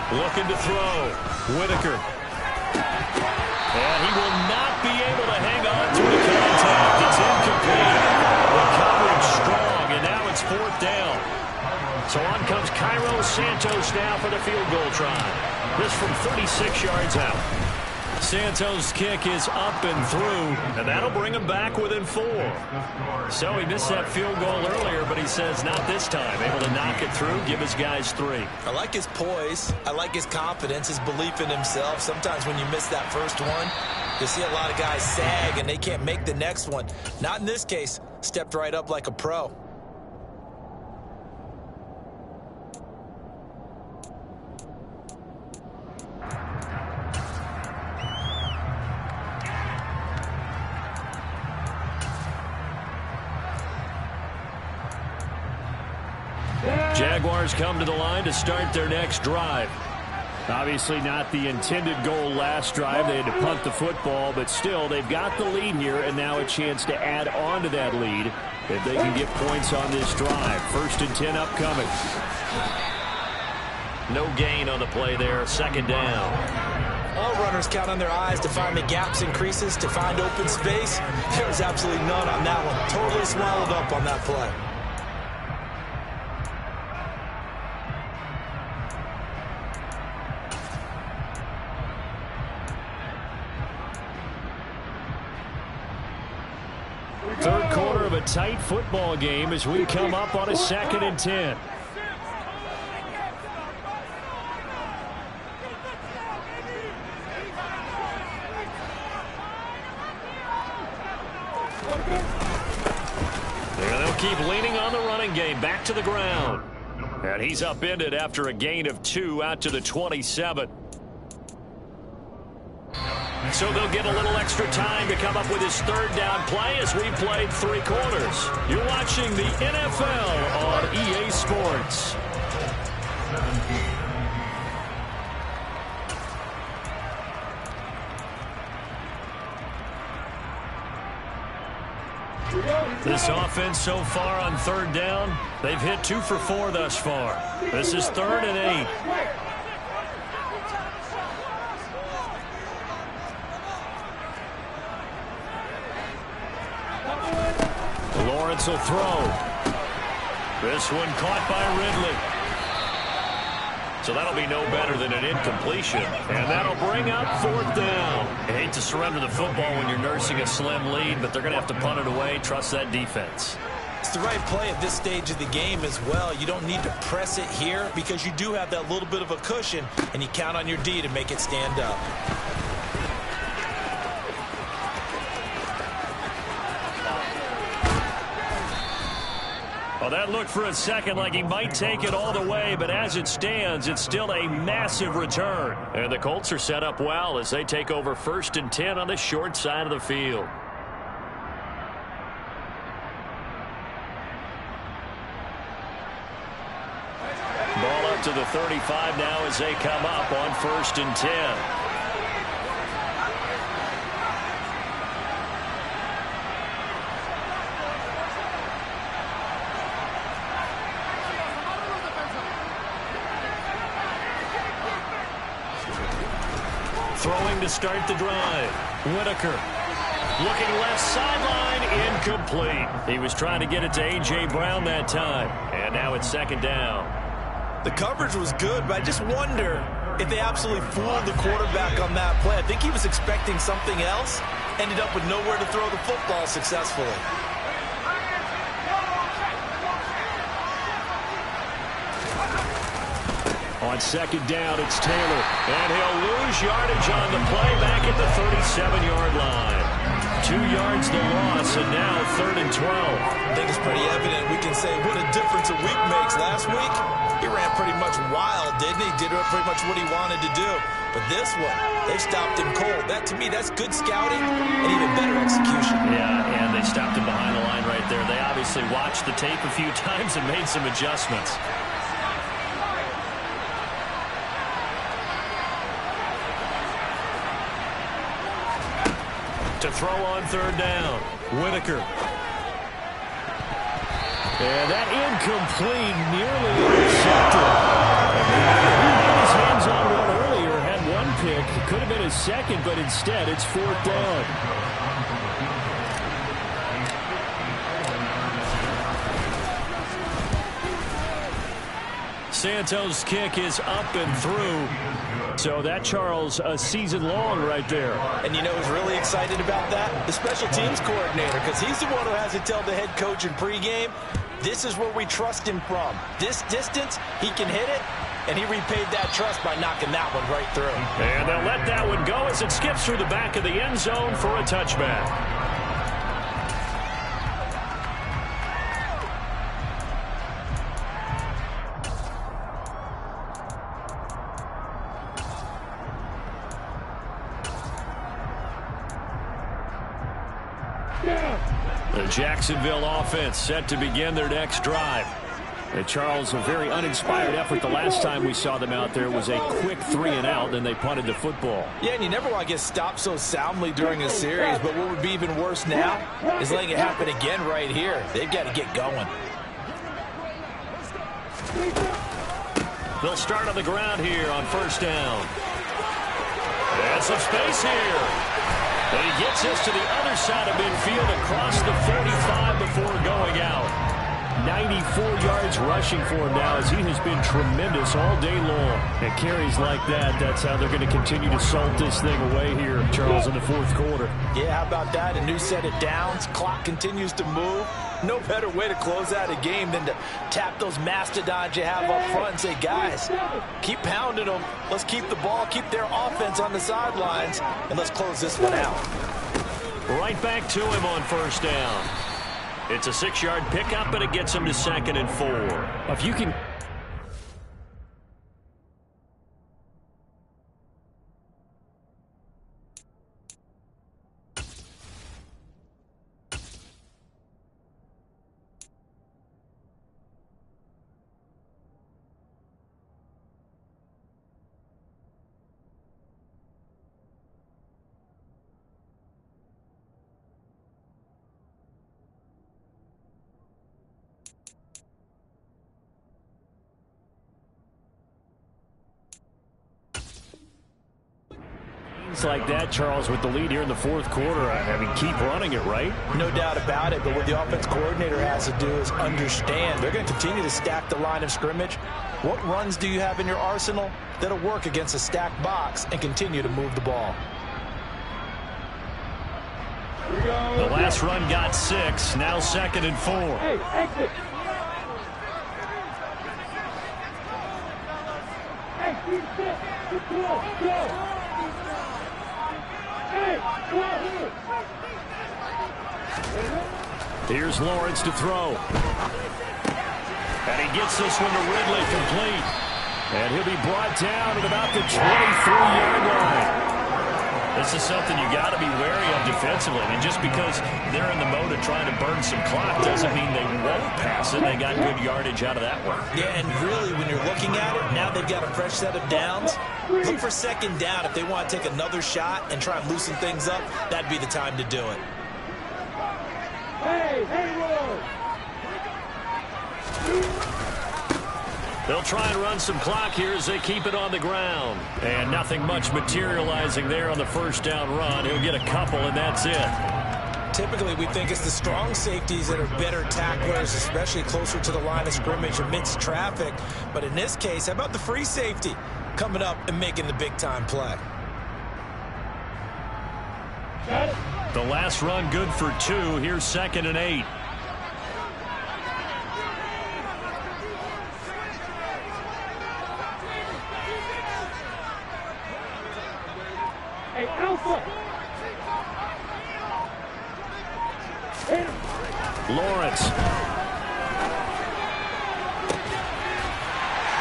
Looking to throw. Whitaker. And he will not be able to hang on to the contact. It's incomplete. The coverage strong, and now it's 4th down. So on comes Cairo Santos now for the field goal try. This from 36 yards out. Santos' kick is up and through, and that'll bring him back within 4. So he missed that field goal earlier, but he says not this time. Able to knock it through, give his guys 3. I like his poise. I like his confidence, his belief in himself. Sometimes when you miss that first one, you see a lot of guys sag, and they can't make the next one. Not in this case. Stepped right up like a pro. Jaguars Steelers come to the line to start their next drive. Obviously not the intended goal last drive. They had to punt the football, but still, they've got the lead here, and now a chance to add on to that lead if they can get points on this drive. 1st and 10 upcoming. No gain on the play there. 2nd down. All runners count on their eyes to find the gaps and creases, to find open space. There was absolutely none on that one. Totally swallowed up on that play. Third quarter of a tight football game as we come up on a 2nd and 10. They'll keep leaning on the running game. Back to the ground. And he's upended after a gain of 2 out to the 27. So they'll get a little extra time to come up with his 3rd down play as we played 3 quarters. You're watching the NFL on EA Sports. This offense so far on 3rd down, they've hit 2 for 4 thus far. This is 3rd and 8. Lawrence will throw. This one caught by Ridley. So that'll be no better than an incompletion. And that'll bring up 4th down. You hate to surrender the football when you're nursing a slim lead, but they're going to have to punt it away. Trust that defense. It's the right play at this stage of the game as well. You don't need to press it here because you do have that little bit of a cushion, and you count on your D to make it stand up. Well, that looked for a second like he might take it all the way, but as it stands, it's still a massive return. And the Colts are set up well as they take over 1st and 10 on the short side of the field. Ball up to the 35 now as they come up on 1st and 10. Throwing to start the drive. Whitaker. Looking left sideline. Incomplete. He was trying to get it to A.J. Brown that time. And now it's 2nd down. The coverage was good, but I just wonder if they absolutely fooled the quarterback on that play. I think he was expecting something else. Ended up with nowhere to throw the football successfully. On 2nd down, it's Taylor. And he'll lose yardage on the play back at the 37-yard line. 2 yards the loss, and now 3rd and 12. I think it's pretty evident. We can say what a difference a week makes. Last week, he ran pretty much wild, didn't he? Did pretty much what he wanted to do. But this one, they stopped him cold. That, to me, that's good scouting and even better execution. Yeah, and they stopped him behind the line right there. They obviously watched the tape a few times and made some adjustments. To throw on 3rd down. Whitaker. And that incomplete, nearly intercepted. He had his hands on one earlier, had 1 pick. Could have been his 2nd, but instead it's 4th down. Santos' kick is up and through. So that, Charles, a season long right there. And you know who's really excited about that? The special teams coordinator, because he's the one who has to tell the head coach in pregame, this is where we trust him from. This distance, he can hit it, and he repaid that trust by knocking that one right through. And they'll let that one go as it skips through the back of the end zone for a touchback. The Jacksonville offense set to begin their next drive. And Charles, a very uninspired effort. The last time we saw them out there was a quick 3-and-out, then they punted the football. Yeah, and you never want to get stopped so soundly during a series, but what would be even worse now is letting it happen again right here. They've got to get going. They'll start on the ground here on first down. And some space here. And he gets us to the other side of midfield across the 45 before going out. 94 yards rushing for him now as he has been tremendous all day long. And carries like that, that's how they're going to continue to salt this thing away here, Charles, in the fourth quarter. Yeah, how about that? A new set of downs. Clock continues to move. No better way to close out a game than to tap those mastodons you have up front and say, guys, keep pounding them. Let's keep the ball, keep their offense on the sidelines, and let's close this one out. Right back to him on first down. It's a 6-yard pickup, and it gets him to 2nd and 4. If you can... like that, Charles, with the lead here in the fourth quarter. I mean, keep running it, right? No doubt about it, but what the offense coordinator has to do is understand they're going to continue to stack the line of scrimmage. What runs do you have in your arsenal that'll work against a stacked box and continue to move the ball? The last run got 6, now 2nd and 4. Hey, exit. Hey, keep set. Go. Here's Lawrence to throw. And he gets this one to Ridley complete. And he'll be brought down at about the 23-yard line. This is something you got to be wary of defensively. And just because they're in the mode of trying to burn some clock doesn't mean they won't pass it. They got good yardage out of that one. Yeah, and really, when you're looking at it, now they've got a fresh set of downs. Look for 2nd down. If they want to take another shot and try and loosen things up, that'd be the time to do it. Hey, They'll try and run some clock here as they keep it on the ground. And nothing much materializing there on the first down run. He'll get a couple, and that's it. Typically, we think it's the strong safeties that are better tacklers, especially closer to the line of scrimmage amidst traffic. But in this case, how about the free safety coming up and making the big-time play? The last run good for 2. Here's 2nd and 8. Hey, Alpha. Lawrence.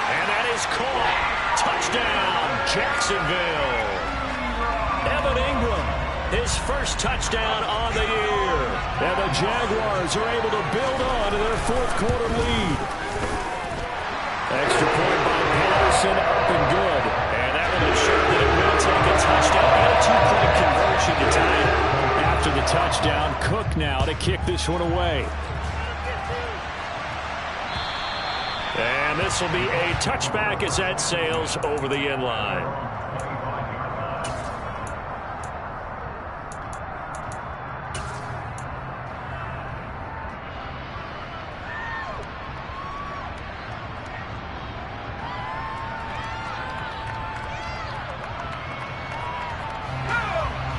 And that is caught. Touchdown, Jacksonville. Evan Ingram, his first touchdown on the year. And the Jaguars are able to build on to their fourth quarter lead. Extra point by Patterson, up and good. And that will ensure that it will take a touchdown and a 2-point conversion to tie it. After the touchdown, Cook now to kick this one away. And this will be a touchback as that sails over the end line.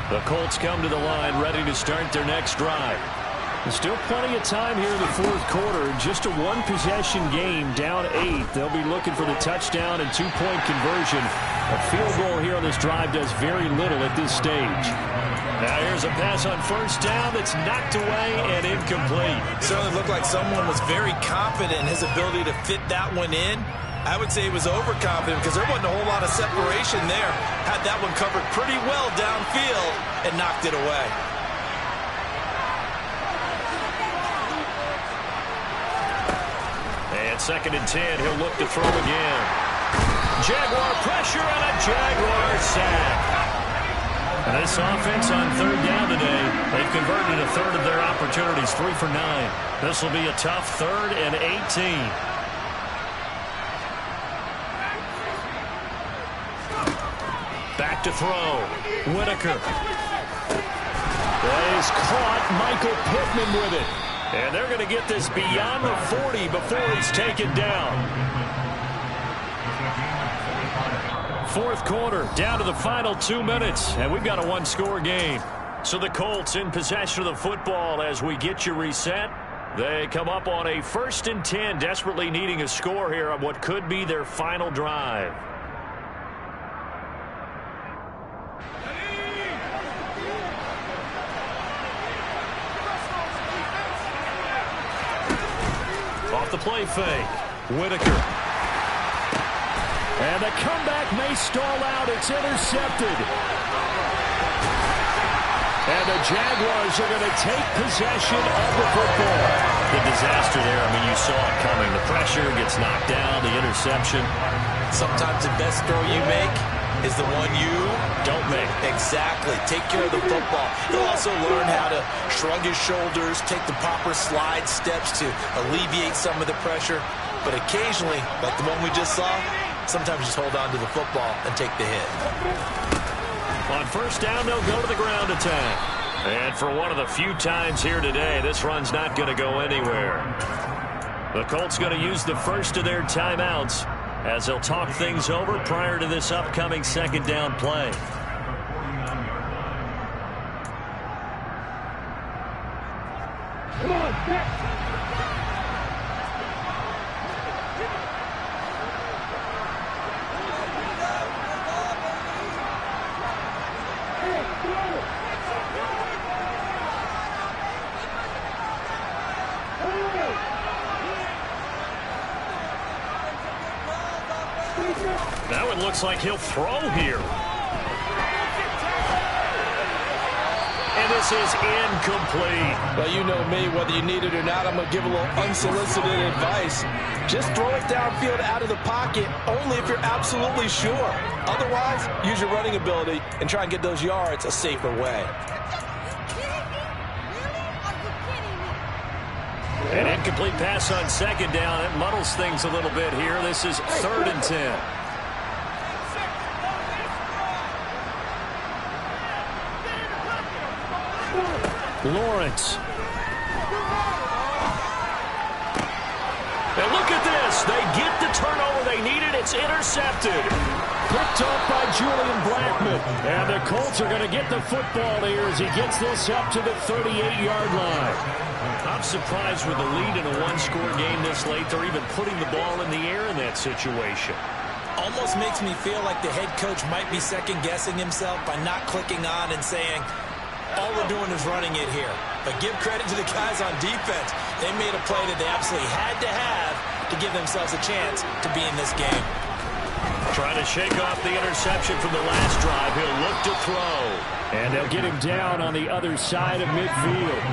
The Colts come to the line ready to start their next drive. There's still plenty of time here in the fourth quarter. Just a one-possession game, down 8. They'll be looking for the touchdown and 2-point conversion. A field goal here on this drive does very little at this stage. Now here's a pass on first down that's knocked away and incomplete. Certainly looked like someone was very confident in his ability to fit that one in. I would say he was overconfident because there wasn't a whole lot of separation there. Had that one covered pretty well downfield and knocked it away. 2nd and 10. He'll look to throw again. Jaguar pressure and a Jaguar sack. And this offense on 3rd down today, they've converted a third of their opportunities, 3 for 9. This will be a tough 3rd and 18. Back to throw. Whitaker. He's caught Michael Pittman with it. And they're going to get this beyond the 40 before he's taken down. 4th quarter, down to the final 2 minutes, and we've got a 1-score game. So the Colts in possession of the football as we get you reset. They come up on a 1st and 10, desperately needing a score here on what could be their final drive. Off the play fake. Whitaker. And the comeback may stall out. It's intercepted. And the Jaguars are going to take possession of the football. The disaster there, I mean, you saw it coming. The pressure gets knocked down, the interception. Sometimes the best throw you make is the one you don't make. Exactly. Take care of the football. He'll also learn how to shrug his shoulders, take the proper slide steps to alleviate some of the pressure. But occasionally, like the one we just saw, sometimes just hold on to the football and take the hit. On 1st down, they'll go to the ground attack. And for one of the few times here today, this run's not going to go anywhere. The Colts going to use the first of their timeouts as they'll talk things over prior to this upcoming 2nd down play. Come on, back. Now it looks like he'll throw here. And this is incomplete. Well, you know me, whether you need it or not, I'm going to give a little unsolicited advice. Just throw it downfield out of the pocket, only if you're absolutely sure. Otherwise, use your running ability and try and get those yards a safer way. An incomplete pass on 2nd down. It muddles things a little bit here. This is 3rd and 10. Lawrence. And look at this. They get the turnover they needed. It's intercepted. Picked off by Julian Blackmon. And the Colts are going to get the football here as he gets this up to the 38-yard line. I'm surprised with the lead in a 1-score game this late. They're even putting the ball in the air in that situation. Almost makes me feel like the head coach might be second-guessing himself by not clicking on and saying, all we're doing is running it here. But give credit to the guys on defense. They made a play that they absolutely had to have to give themselves a chance to be in this game. Trying to shake off the interception from the last drive. He'll look to throw. And they'll get him down on the other side of midfield.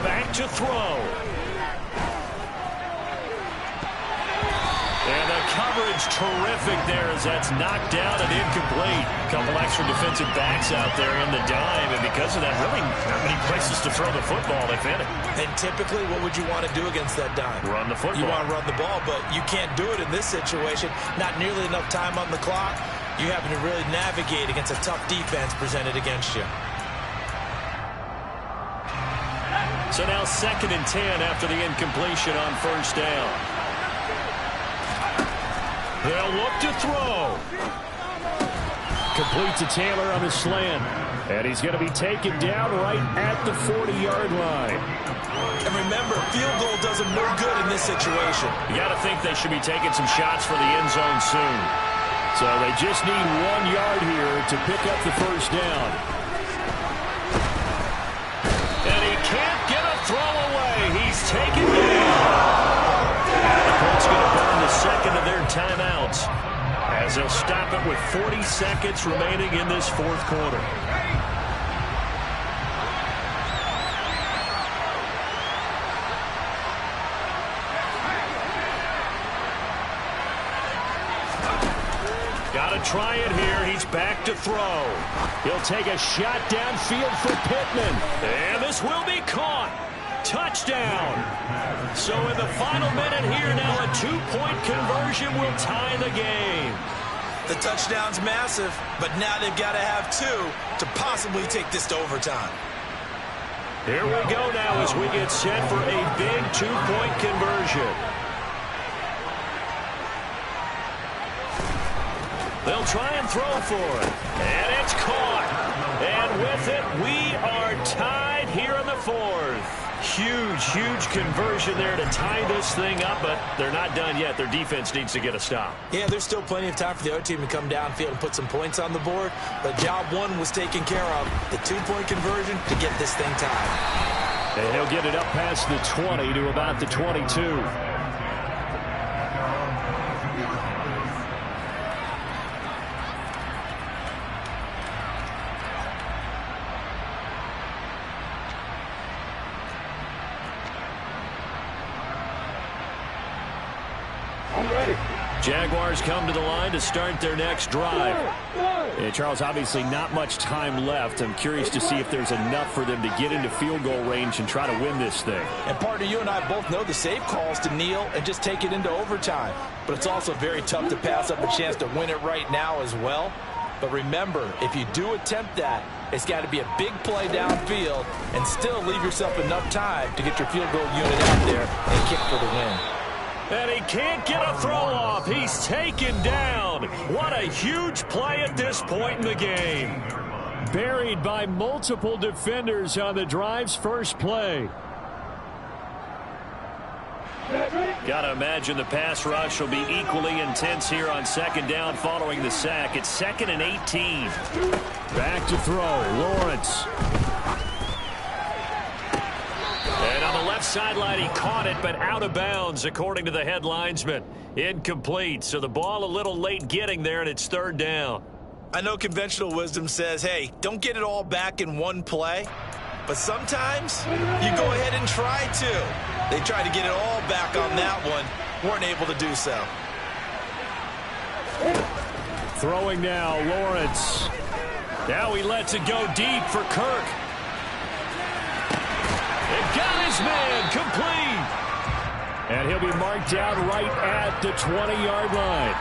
Back to throw. And the coverage terrific there as that's knocked down and incomplete. A couple extra defensive backs out there in the dime, and because of that, really not many places to throw the football, if any. And typically, what would you want to do against that dime? Run the football. You want to run the ball, but you can't do it in this situation. Not nearly enough time on the clock. You having to really navigate against a tough defense presented against you. So now 2nd and 10 after the incompletion on 1st down. They'll look to throw. Complete to Taylor on the slant. And he's going to be taken down right at the 40-yard line. And remember, field goal does them no good in this situation. You got to think they should be taking some shots for the end zone soon. So they just need 1 yard here to pick up the 1st down. And he can't get a throw away. He's taken down. The Colts going to burn the 2nd of their timeouts as they'll stop it with 40 seconds remaining in this 4th quarter. Got to try it here. He's back to throw. He'll take a shot downfield for Pittman. And this will be caught. Touchdown. So in the final minute here now, a 2-point conversion will tie the game. The touchdown's massive, but now they've got to have 2 to possibly take this to overtime. Here we go now as we get set for a big 2-point conversion. They'll try and throw for it. And it's caught. And with it, we are tied here in the 4th. Huge conversion there to tie this thing up, but they're not done yet. Their defense needs to get a stop. Yeah, there's still plenty of time for the other team to come downfield and put some points on the board, but job 1 was taken care of. The 2-point conversion to get this thing tied. And he'll get it up past the 20 to about the 22. Jaguars come to the line to start their next drive. And Charles, obviously not much time left. I'm curious to see if there's enough for them to get into field goal range and try to win this thing. And partner, you and I both know the safe calls to kneel and just take it into overtime. But it's also very tough to pass up a chance to win it right now as well. But remember, if you do attempt that, it's got to be a big play downfield and still leave yourself enough time to get your field goal unit out there and kick for the win. And he can't get a throw off. He's taken down. What a huge play at this point in the game. Buried by multiple defenders on the drive's first play. Got to imagine the pass rush will be equally intense here on 2nd down following the sack. It's 2nd and 18. Back to throw. Lawrence. And on the left sideline, he caught it, but out of bounds, according to the head linesman. Incomplete, so the ball a little late getting there, and it's 3rd down. I know conventional wisdom says, hey, don't get it all back in one play. But sometimes you go ahead and try to. They tried to get it all back on that one. Weren't able to do so. Throwing now, Lawrence. Now he lets it go deep for Kirk. It got his man complete. And he'll be marked out right at the 20-yard line.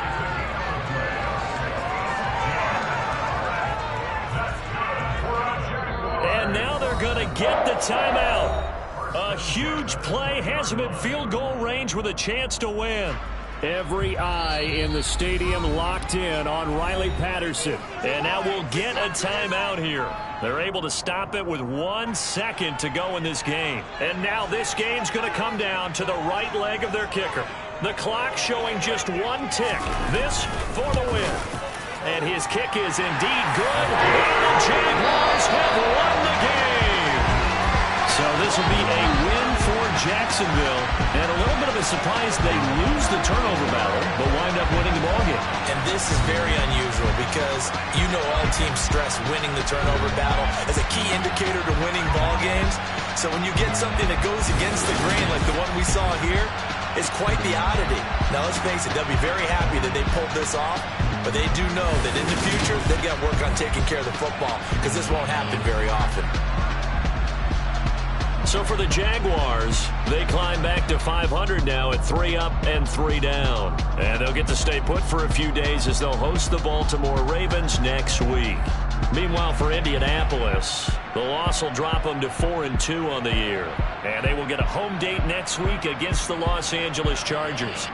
And now they're going to get the timeout. A huge play has him in field goal range with a chance to win. Every eye in the stadium locked in on Riley Patterson. And now we'll get a timeout here. They're able to stop it with 1 second to go in this game. And now this game's going to come down to the right leg of their kicker. The clock showing just 1 tick. This for the win. And his kick is indeed good. And the Jaguars have won the game. So this will be a win for Jacksonville. And a little bit of a surprise, they lose the turnover battle, but wind up winning the ballgame. And this is very unusual because you know all teams stress winning the turnover battle as a key indicator to winning ball games. So when you get something that goes against the grain like the one we saw here, it's quite the oddity. Now let's face it, they'll be very happy that they pulled this off, but they do know that in the future they've got to work on taking care of the football because this won't happen very often. So for the Jaguars, they climb back to 500 now at 3 up and 3 down. And they'll get to stay put for a few days as they'll host the Baltimore Ravens next week. Meanwhile, for Indianapolis, the loss will drop them to 4-2 on the year. And they will get a home date next week against the Los Angeles Chargers.